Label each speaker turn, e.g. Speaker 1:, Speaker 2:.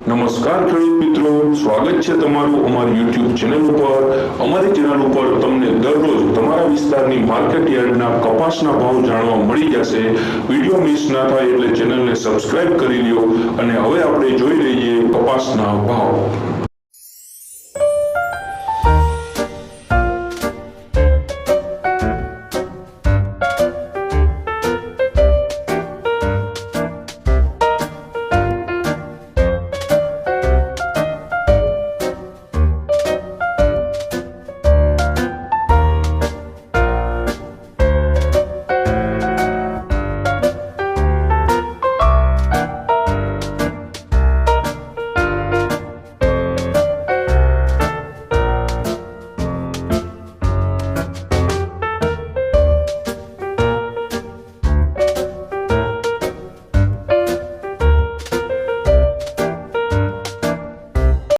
Speaker 1: નમસ્કાર ખેડૂત મિત્રો, સ્વાગત છે તમારું અમારી YouTube ચેનલ ઉપર। અમારી ચેનલ ઉપર તમને દરરોજ તમારા વિસ્તારની માર્કેટ યાર્ડના કપાસના ભાવ જાણવા મળી જશે। વિડિયો મિસ ના થાય એટલે ચેનલને સબસ્ક્રાઇબ કરી લ્યો। અને હવે આપણે જોઈ લઈએ કપાસના ભાવ।